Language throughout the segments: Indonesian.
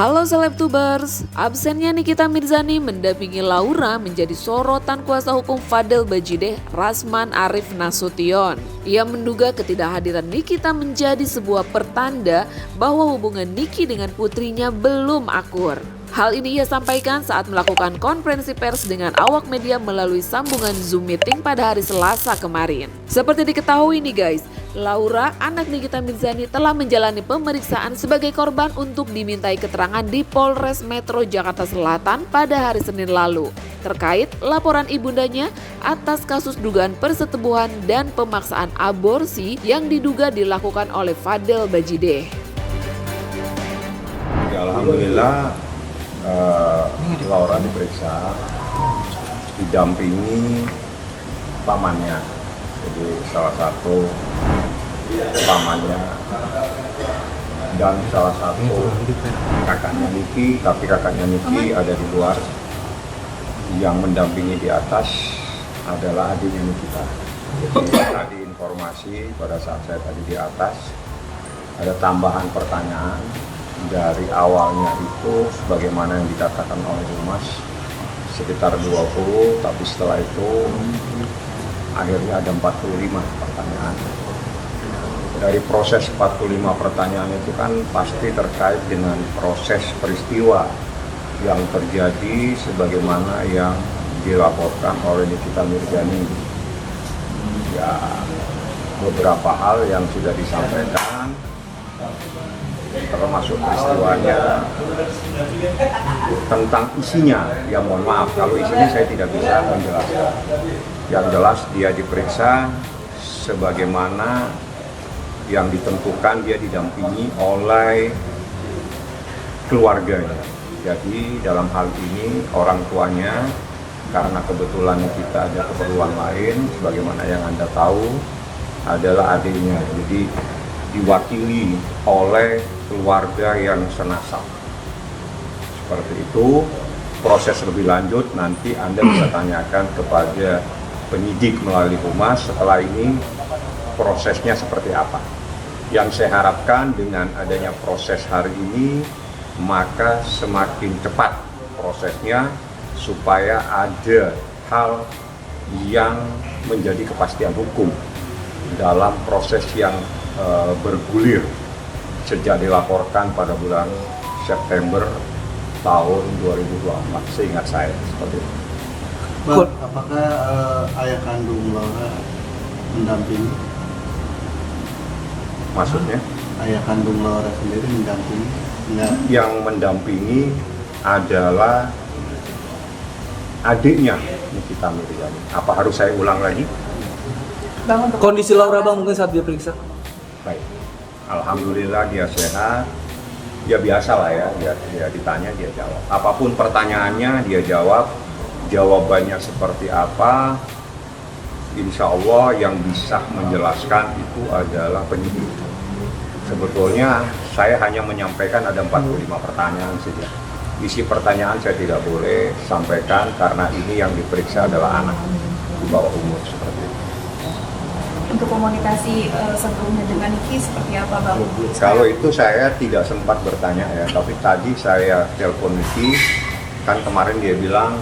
Halo Selebtubers, absennya Nikita Mirzani mendampingi Laura menjadi sorotan kuasa hukum Fadel Bajideh, Rasman Arif Nasution. Ia menduga ketidakhadiran Nikita menjadi sebuah pertanda bahwa hubungan Niki dengan putrinya belum akur. Hal ini ia sampaikan saat melakukan konferensi pers dengan awak media melalui sambungan Zoom meeting pada hari Selasa kemarin. Seperti diketahui nih guys, Laura, anak Nikita Mirzani telah menjalani pemeriksaan sebagai korban untuk dimintai keterangan di Polres Metro Jakarta Selatan pada hari Senin lalu terkait laporan ibundanya atas kasus dugaan persetubuhan dan pemaksaan aborsi yang diduga dilakukan oleh Fadel Bajideh. Ya, alhamdulillah Laura diperiksa didampingi pamannya, jadi salah satu pamannya dan salah satu kakaknya Niki, tapi kakaknya Niki ada di luar. Yang mendampingi di atas adalah adiknya Nikita. Jadi tadi informasi pada saat saya tadi di atas ada tambahan pertanyaan dari awalnya itu sebagaimana yang dikatakan oleh Humas sekitar 20, tapi setelah itu akhirnya ada 45 pertanyaan. Dari proses 45 pertanyaan itu kan pasti terkait dengan proses peristiwa yang terjadi sebagaimana yang dilaporkan oleh Nikita Mirzani. Ya, beberapa hal yang sudah disampaikan termasuk peristiwanya, tentang isinya, ya mohon maaf kalau isinya saya tidak bisa menjelaskan. Yang jelas dia diperiksa sebagaimana yang ditentukan, dia didampingi oleh keluarganya. Jadi dalam hal ini orang tuanya, karena kebetulan kita ada keperluan lain, sebagaimana yang Anda tahu adalah adiknya, jadi diwakili oleh keluarga yang senasab. Seperti itu, proses lebih lanjut nanti Anda bisa tanyakan kepada penyidik melalui Humas setelah ini prosesnya seperti apa. Yang saya harapkan dengan adanya proses hari ini, maka semakin cepat prosesnya supaya ada hal yang menjadi kepastian hukum dalam proses yang bergulir sejak dilaporkan pada bulan September tahun 2024, seingat saya seperti itu. Bang, apakah ayah kandung Laura mendampingi? Maksudnya? Ayah kandung Laura sendiri mendampingi? Enggak. Yang mendampingi adalah adiknya Nikita Mirzani. Apa harus saya ulang lagi? Kondisi Laura bang mungkin saat dia periksa. Baik, alhamdulillah dia sehat. Ya biasa lah ya, dia ditanya dia jawab. Apapun pertanyaannya dia jawab. Jawabannya seperti apa, insya Allah yang bisa menjelaskan itu adalah penyidik. Sebetulnya saya hanya menyampaikan ada 45 pertanyaan saja. Isi pertanyaan saya tidak boleh sampaikan karena ini yang diperiksa adalah anak di bawah umur seperti itu. Untuk komunikasi sebelumnya dengan Niki seperti apa Bang? Kalau itu saya tidak sempat bertanya ya, tapi tadi saya telepon Niki, kan kemarin dia bilang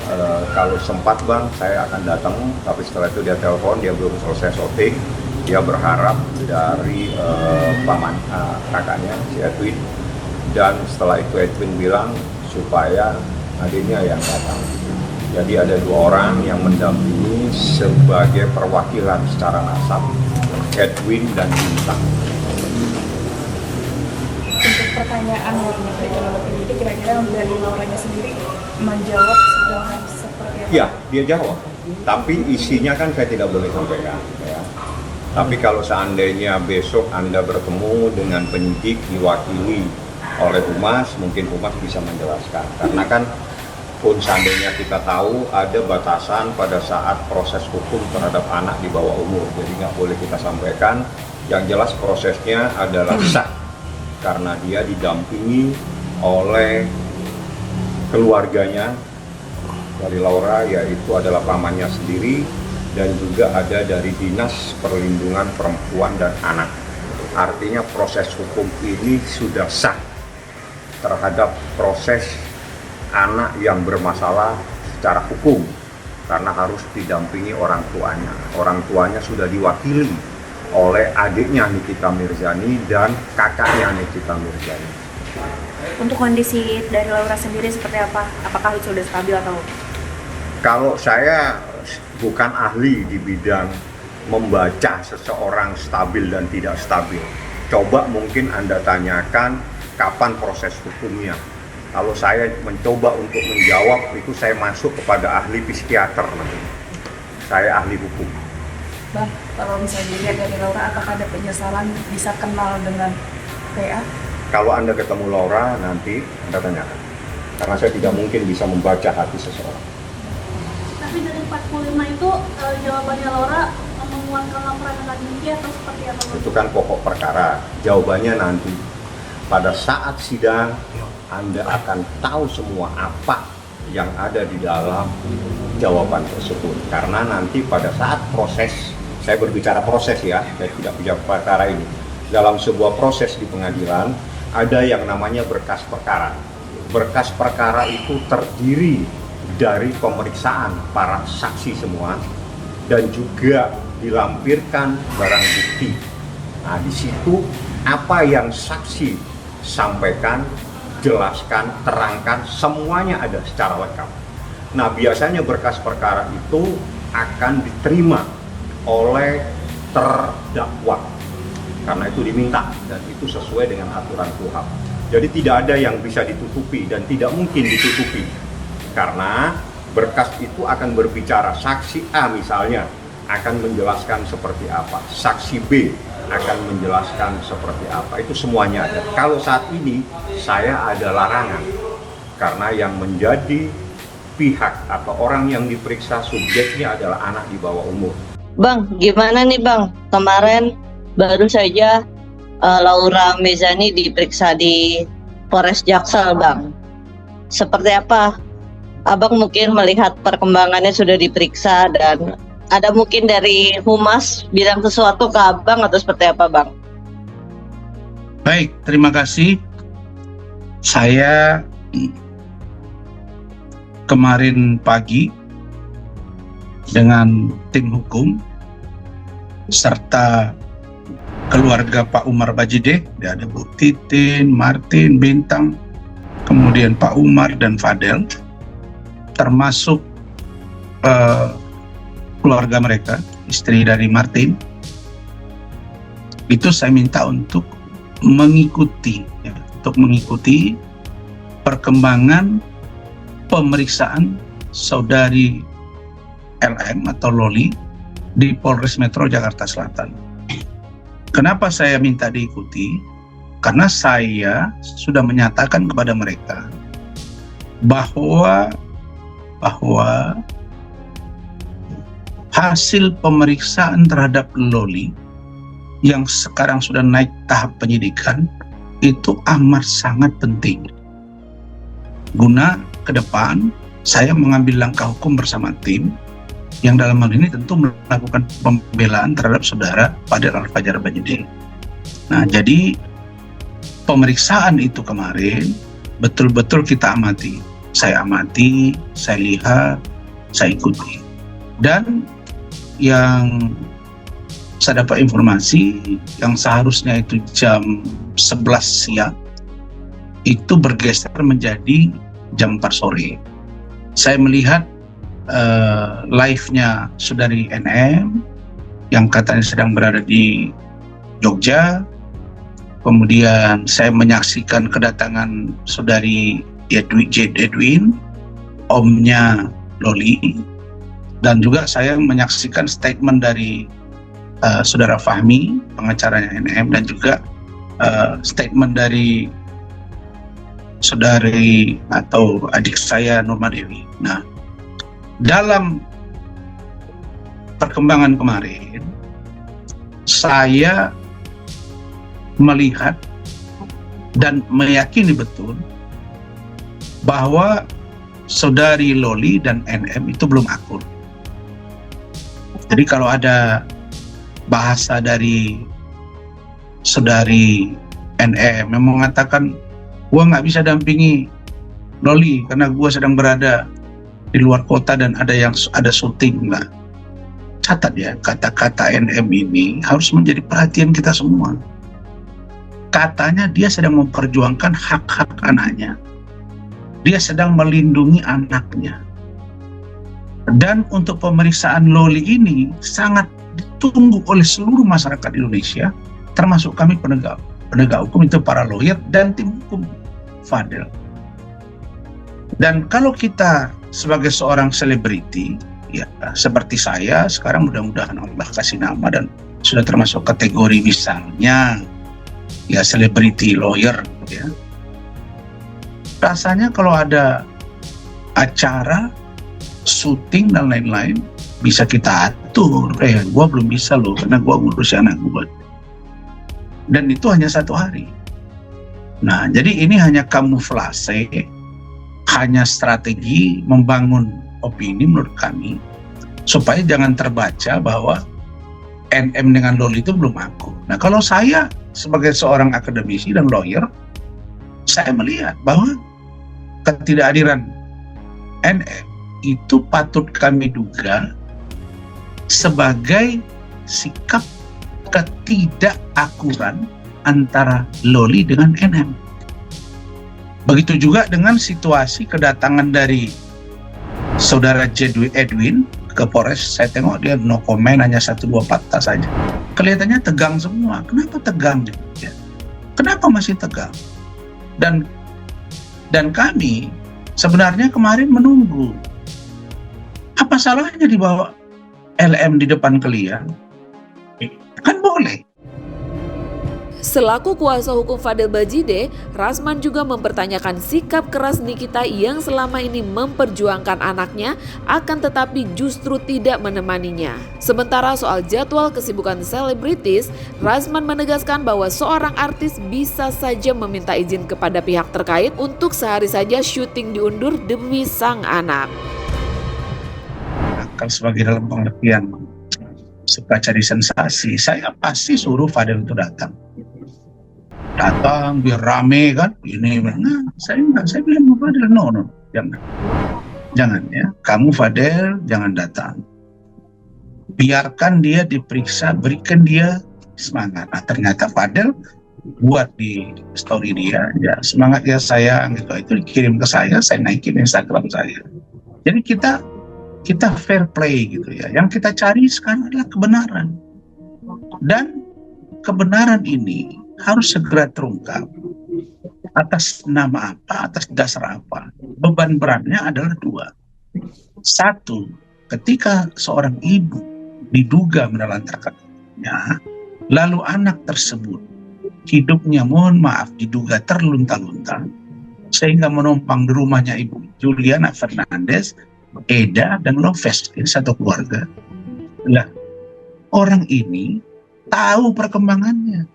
kalau sempat Bang saya akan datang, tapi setelah itu dia telepon, dia belum selesai syuting, dia berharap dari paman kakaknya si Edwin, dan setelah itu Edwin bilang supaya adiknya yang datang. Jadi ada 2 orang yang mendampingi sebagai perwakilan secara nasab, Edwin dan Bintang. Untuk pertanyaan yang diberikan oleh penyidik, kira-kira dari Lauranya sendiri menjawab seperti apa? Ya, dia jawab. Tapi isinya kan saya tidak boleh sampaikan. Ya. Tapi kalau seandainya besok Anda bertemu dengan penyidik diwakili oleh Humas, mungkin Humas bisa menjelaskan. Karena kan pun seandainya kita tahu ada batasan pada saat proses hukum terhadap anak di bawah umur, jadi nggak boleh kita sampaikan. Yang jelas prosesnya adalah sah karena dia didampingi oleh keluarganya dari Laura, yaitu adalah pamannya sendiri dan juga ada dari Dinas Perlindungan Perempuan dan Anak. Artinya proses hukum ini sudah sah terhadap proses anak yang bermasalah secara hukum, karena harus didampingi orang tuanya. Orang tuanya sudah diwakili oleh adiknya Nikita Mirzani dan kakaknya Nikita Mirzani. Untuk kondisi dari Laura sendiri seperti apa? Apakah sudah stabil atau? Kalau saya bukan ahli di bidang membaca seseorang stabil dan tidak stabil. Coba mungkin Anda tanyakan kapan proses hukumnya. Kalau saya mencoba untuk menjawab itu saya masuk kepada ahli psikiater nanti. Saya ahli hukum. Bang, kalau misalnya dilihat dari Laura, apakah ada penyesalan bisa kenal dengan PA? Kalau Anda ketemu Laura nanti Anda tanyakan. Karena saya tidak mungkin bisa membaca hati seseorang. Tapi dari 45 itu jawabannya Laura menguatkan laporan dengan Niki atau seperti apa? Itu kan pokok perkara. Jawabannya nanti. Pada saat sidang Anda akan tahu semua apa yang ada di dalam jawaban tersebut. Karena nanti pada saat proses, saya berbicara proses ya, saya tidak bicara perkara ini. Dalam sebuah proses di pengadilan, ada yang namanya berkas perkara. Berkas perkara itu terdiri dari pemeriksaan para saksi semua dan juga dilampirkan barang bukti. Nah, di situ apa yang saksi sampaikan, jelaskan, terangkan, semuanya ada secara lengkap. Nah, biasanya berkas perkara itu akan diterima oleh terdakwa karena itu diminta dan itu sesuai dengan aturan KUHP. Jadi tidak ada yang bisa ditutupi dan tidak mungkin ditutupi karena berkas itu akan berbicara. Saksi A misalnya akan menjelaskan seperti apa, saksi B akan menjelaskan seperti apa, itu semuanya ada. Kalau saat ini saya ada larangan karena yang menjadi pihak atau orang yang diperiksa subjeknya adalah anak di bawah umur. Bang, gimana nih Bang? Kemarin baru saja Laura Mirzani diperiksa di Polres Jaksel, Bang. Seperti apa? Abang mungkin melihat perkembangannya sudah diperiksa dan ada mungkin dari Humas bilang sesuatu ke Abang atau seperti apa, Bang? Baik, terima kasih. Saya kemarin pagi dengan tim hukum serta keluarga Pak Umar Bajideh, ada Bu Titin, Martin, Bintang, kemudian Pak Umar dan Fadel, termasuk keluarga mereka, istri dari Martin, itu saya minta untuk mengikuti perkembangan pemeriksaan saudari LM atau Loli di Polres Metro Jakarta Selatan. Kenapa saya minta diikuti? Karena saya sudah menyatakan kepada mereka bahwa hasil pemeriksaan terhadap Loli yang sekarang sudah naik tahap penyidikan itu amat sangat penting. Guna ke depan saya mengambil langkah hukum bersama tim yang dalam hal ini tentu melakukan pembelaan terhadap saudara Fadel Al-Fajar Bajideh. Nah, jadi pemeriksaan itu kemarin betul-betul kita amati. Saya amati, saya lihat, saya ikuti. Dan yang saya dapat informasi yang seharusnya itu jam 11 siang itu bergeser menjadi jam 4 sore. Saya melihat live-nya saudari NM yang katanya sedang berada di Jogja. Kemudian saya menyaksikan kedatangan saudari Edwin, omnya Loli. Dan juga saya menyaksikan statement dari saudara Fahmi, pengacaranya NM, dan juga statement dari saudari atau adik saya Nurma Dewi. Nah, dalam perkembangan kemarin, saya melihat dan meyakini betul bahwa saudari Loli dan NM itu belum akur. Jadi kalau ada bahasa dari saudari NM yang mengatakan Gua nggak bisa dampingi Loli karena gua sedang berada di luar kota dan ada syuting. Nggak. Catat ya, kata-kata NM ini harus menjadi perhatian kita semua. Katanya dia sedang memperjuangkan hak-hak anaknya. Dia sedang melindungi anaknya. Dan untuk pemeriksaan Loli ini sangat ditunggu oleh seluruh masyarakat Indonesia, termasuk kami penegak hukum, itu para lawyer dan tim hukum Fadel. Dan kalau kita sebagai seorang selebriti, ya seperti saya sekarang, mudah-mudahan Allah kasih nama dan sudah termasuk kategori misalnya ya selebriti lawyer, ya. Rasanya kalau ada acara syuting dan lain-lain bisa kita atur. Gua belum bisa loh karena gua ngurus anak gua. Dan itu hanya 1 hari. Nah, jadi ini hanya kamuflase, hanya strategi membangun opini menurut kami supaya jangan terbaca bahwa NM dengan Loli itu belum aku. Nah, kalau saya sebagai seorang akademisi dan lawyer, saya melihat bahwa ketidakhadiran NM itu patut kami duga sebagai sikap ketidakakuran antara Loli dengan NM. Begitu juga dengan situasi kedatangan dari saudara Edwin ke Polres. Saya tengok dia no comment, hanya 1-2 patah saja. Kelihatannya tegang semua. Kenapa tegang? Kenapa masih tegang? Dan kami sebenarnya kemarin menunggu. Apa salahnya dibawa LM di depan kalian? Kan boleh. Selaku kuasa hukum Fadel Bajideh, Rasman juga mempertanyakan sikap keras Nikita yang selama ini memperjuangkan anaknya, akan tetapi justru tidak menemaninya. Sementara soal jadwal kesibukan selebritis, Rasman menegaskan bahwa seorang artis bisa saja meminta izin kepada pihak terkait untuk sehari saja syuting diundur demi sang anak. Kalau sebagai dalam pengertian suka cari sensasi, saya pasti suruh Fadel itu datang biar rame kan ini. Nah, saya bilang ke Fadel, no, jangan ya, kamu Fadel jangan datang, biarkan dia diperiksa, berikan dia semangat. Nah, ternyata Fadel buat di story dia, ya semangat ya sayang gitu, itu dikirim ke saya naikin Instagram saya. Jadi kita fair play gitu ya. Yang kita cari sekarang adalah kebenaran. Dan kebenaran ini harus segera terungkap. Atas nama apa, atas dasar apa. Beban beratnya adalah 2. 1, ketika seorang ibu diduga menelantarkan anaknya, lalu anak tersebut hidupnya, mohon maaf, diduga terlunta-lunta, sehingga menumpang di rumahnya Ibu Juliana Fernandez, Eda, dan Loves, satu keluarga. Lah, orang ini tahu perkembangannya.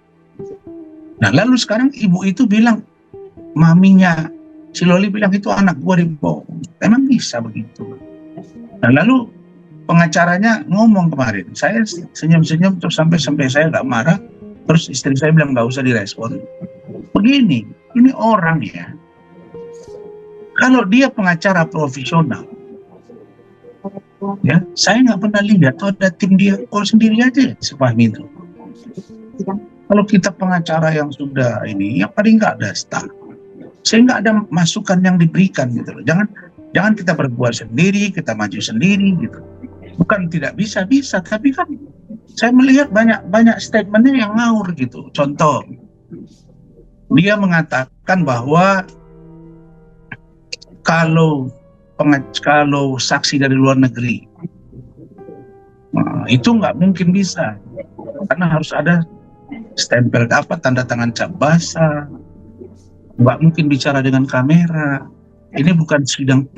Nah, lalu sekarang ibu itu bilang, maminya si Loli bilang itu anak gua dibohong. Emang bisa begitu? Nah, lalu pengacaranya ngomong kemarin, saya senyum-senyum terus sampai saya nggak marah. Terus istri saya bilang nggak usah direspon. Begini, ini orang ya, kalau dia pengacara profesional, ya, saya nggak pernah lihat tuh ada tim dia, sendiri aja sepahami itu. Kalau kita pengacara yang sudah ini, yang paling nggak ada staff, sehingga ada masukan yang diberikan gitu loh. Jangan kita berbuat sendiri, kita maju sendiri gitu. Bukan tidak bisa, tapi kan saya melihat banyak statementnya yang ngawur gitu. Contoh, dia mengatakan bahwa kalau saksi dari luar negeri, nah, itu nggak mungkin bisa, karena harus ada stempel tanda tangan cap basah, nggak mungkin bicara dengan kamera. Ini bukan sidang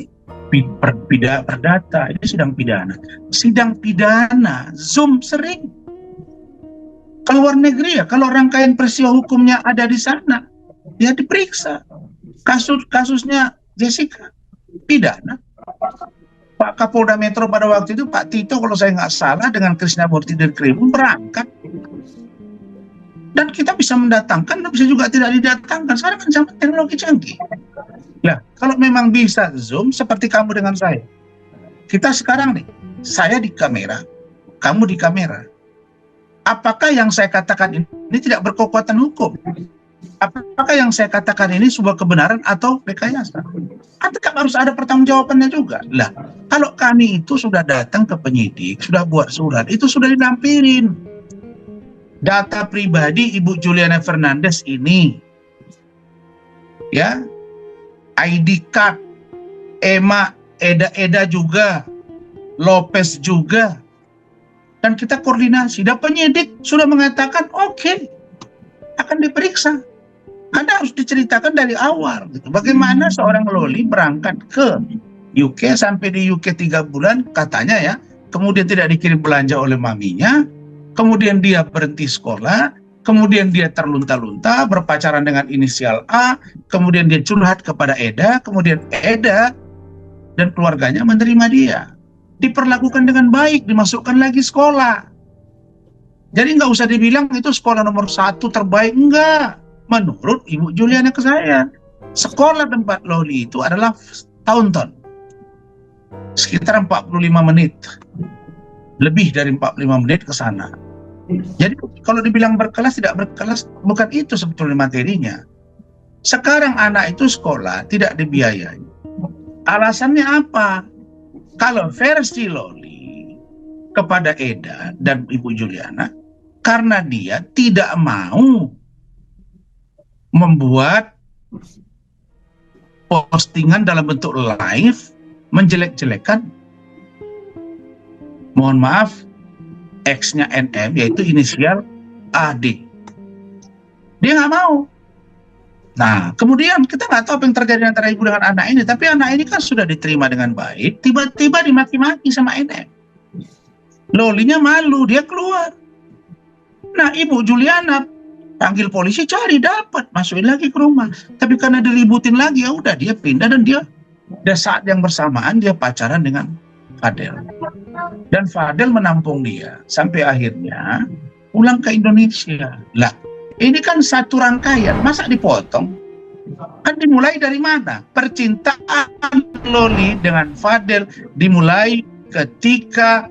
perdata, ini sidang pidana. Sidang pidana Zoom sering. Kalau luar negeri ya, kalau rangkaian peristiwa hukumnya ada di sana, ya diperiksa. Kasusnya Jessica pidana. Pak Kapolda Metro pada waktu itu, Pak Tito kalau saya nggak salah, dengan Krisnamurti dan Krimun berangkat. Dan kita bisa mendatangkan, bisa juga tidak didatangkan. Sekarang kan zaman teknologi canggih. Nah, kalau memang bisa Zoom seperti kamu dengan saya. Kita sekarang nih, saya di kamera, kamu di kamera. Apakah yang saya katakan ini tidak berkekuatan hukum? Apakah yang saya katakan ini sebuah kebenaran atau rekayasa? Tetap harus ada pertanggungjawabannya juga. Lah, kalau kami itu sudah datang ke penyidik, sudah buat surat, itu sudah dilampirin. Data pribadi Ibu Juliana Fernandes ini, ya, ID card, Emma, Eda juga, Lopez juga, dan kita koordinasi. Dan penyidik sudah mengatakan oke, akan diperiksa. Anda harus diceritakan dari awal. Gitu. Bagaimana seorang Loli berangkat ke UK, sampai di UK 3 bulan katanya ya, kemudian tidak dikirim belanja oleh maminya, kemudian dia berhenti sekolah, kemudian dia terlunta-lunta, berpacaran dengan inisial A, kemudian dia curhat kepada Eda, kemudian Eda dan keluarganya menerima dia. Diperlakukan dengan baik, dimasukkan lagi sekolah. Jadi nggak usah dibilang itu sekolah nomor 1 terbaik, enggak. Menurut Ibu Juliana ke saya, sekolah tempat Loli itu adalah Taunton. Sekitar 45 menit. Lebih dari 45 menit ke sana. Jadi kalau dibilang berkelas, tidak berkelas, bukan itu sebetulnya materinya. Sekarang anak itu sekolah tidak dibiayai. Alasannya apa? Kalau versi Loli kepada Eda dan Ibu Juliana, karena dia tidak mau membuat postingan dalam bentuk live menjelek-jelekan, mohon maaf, X-nya NM, yaitu inisial AD. Dia nggak mau. Nah, kemudian kita nggak tahu apa yang terjadi antara ibu dengan anak ini, tapi anak ini kan sudah diterima dengan baik, tiba-tiba dimaki-maki sama NM. Lolinya malu, dia keluar. Nah, Ibu Juliana panggil polisi, cari, dapat, masukin lagi ke rumah. Tapi karena diributin lagi, ya udah dia pindah, dan dia saat yang bersamaan dia pacaran dengan Fadel. Dan Fadel menampung dia sampai akhirnya pulang ke Indonesia. Lah, ini kan satu rangkaian, masa dipotong? Kan dimulai dari mana? Percintaan Loli dengan Fadel dimulai ketika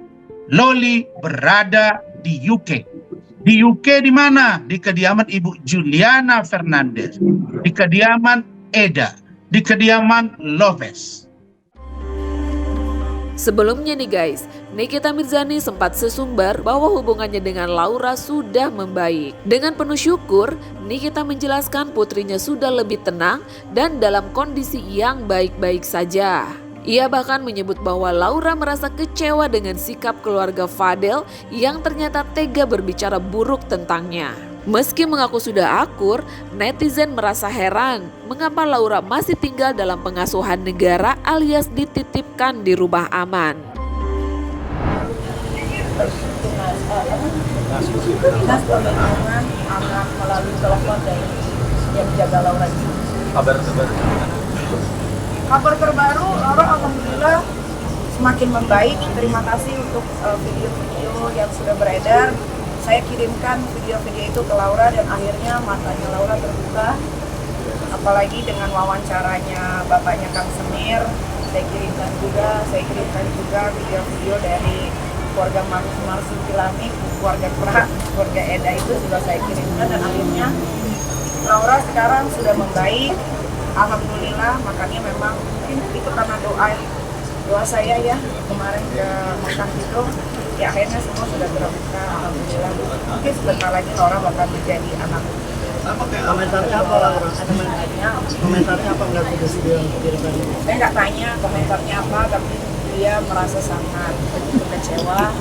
Loli berada di UK. Di UK di mana? Di kediaman Ibu Juliana Fernandes, di kediaman Eda, di kediaman Lopez. Sebelumnya nih guys, Nikita Mirzani sempat sesumbar bahwa hubungannya dengan Laura sudah membaik. Dengan penuh syukur, Nikita menjelaskan putrinya sudah lebih tenang dan dalam kondisi yang baik-baik saja. Ia bahkan menyebut bahwa Laura merasa kecewa dengan sikap keluarga Fadel yang ternyata tega berbicara buruk tentangnya. Meski mengaku sudah akur, netizen merasa heran mengapa Laura masih tinggal dalam pengasuhan negara alias dititipkan di rumah aman. Dinas Perlindungan Anak melalui telepon dari yang menjaga Laura. Kabar terbaru, Laura alhamdulillah semakin membaik. Terima kasih untuk video-video yang sudah beredar. Saya kirimkan video-video itu ke Laura dan akhirnya matanya Laura terbuka. Apalagi dengan wawancaranya bapaknya Kang Semir, saya kirimkan juga video-video dari keluarga Marsupilani, keluarga Pra, keluarga Eda itu sudah saya kirimkan, dan akhirnya Laura sekarang sudah membaik. Alhamdulillah, makanya memang mungkin itu karena doa saya ya kemarin ke Mekah itu, ya akhirnya semua sudah terbuka. Alhamdulillah, mungkin sebentar lagi Laura bakal menjadi anak. Komentarnya apa, Laura? Komentarnya apa nggak ke video kirimkan? Saya nggak tanya komentarnya apa, tapi dia merasa sangat begitu kecewa.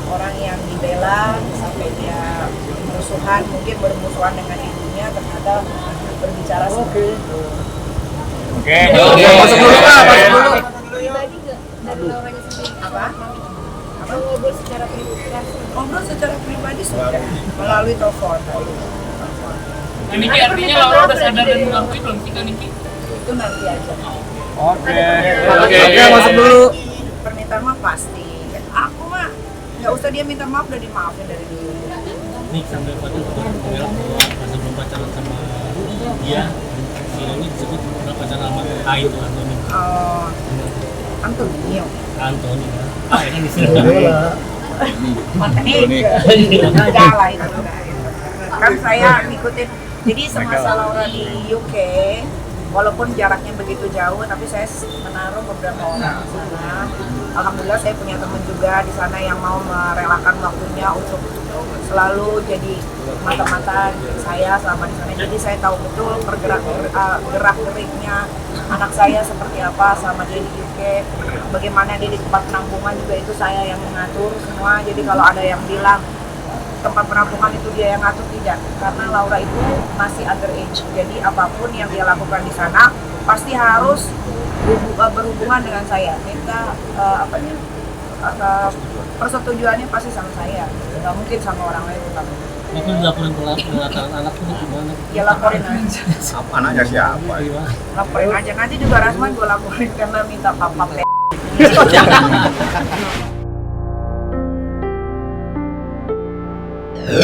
Orang yang dibela sampai dia musuhan, mungkin bermusuhan dengan ibunya, ternyata berbicara seperti itu. Oke, masuk dulu Pak, masuk dulu. Pribadi nggak dari Lauranya sendiri? Apa? Ngobrol secara pribadi? Ngobrol secara pribadi sudah melalui telepon. Niki, artinya Laura udah sadar dan mengakui belum sih Niki? Itu nanti aja. Oke, masuk dulu. Permintaan maaf pasti. Aku mah nggak usah dia minta maaf, udah dimaafin dari dulu. nih sampai pada mengelak bahwa masa belum pacaran sama dia, si ini disebut pernah pacaran sama A itu Antoni. Antonio. Antoni kan. Ah ini di sini. Enggak lah itu. Kan saya ngikutin. Jadi semasa Laura di UK, walaupun jaraknya begitu jauh, tapi saya menaruh beberapa orang di sana. Alhamdulillah saya punya teman juga di sana yang mau merelakan waktunya untuk selalu jadi mata-mata saya selama di sana. Jadi saya tahu betul gerak-geriknya anak saya seperti apa selama dia di UK. Bagaimana dia di tempat penampungan juga itu saya yang mengatur semua. Jadi kalau ada yang bilang tempat penampungan itu dia yang ngatur, tidak, karena Laura itu masih underage, jadi apapun yang dia lakukan di sana pasti harus berhubungan dengan saya. Kita persetujuannya pasti sama saya, nggak mungkin sama orang lain. Itu dilaporin ke lantaran anak itu gimana? Ya laporin aja. Anaknya siapa? Laporin aja, nanti juga Rasman gue laporin karena minta papa Ya.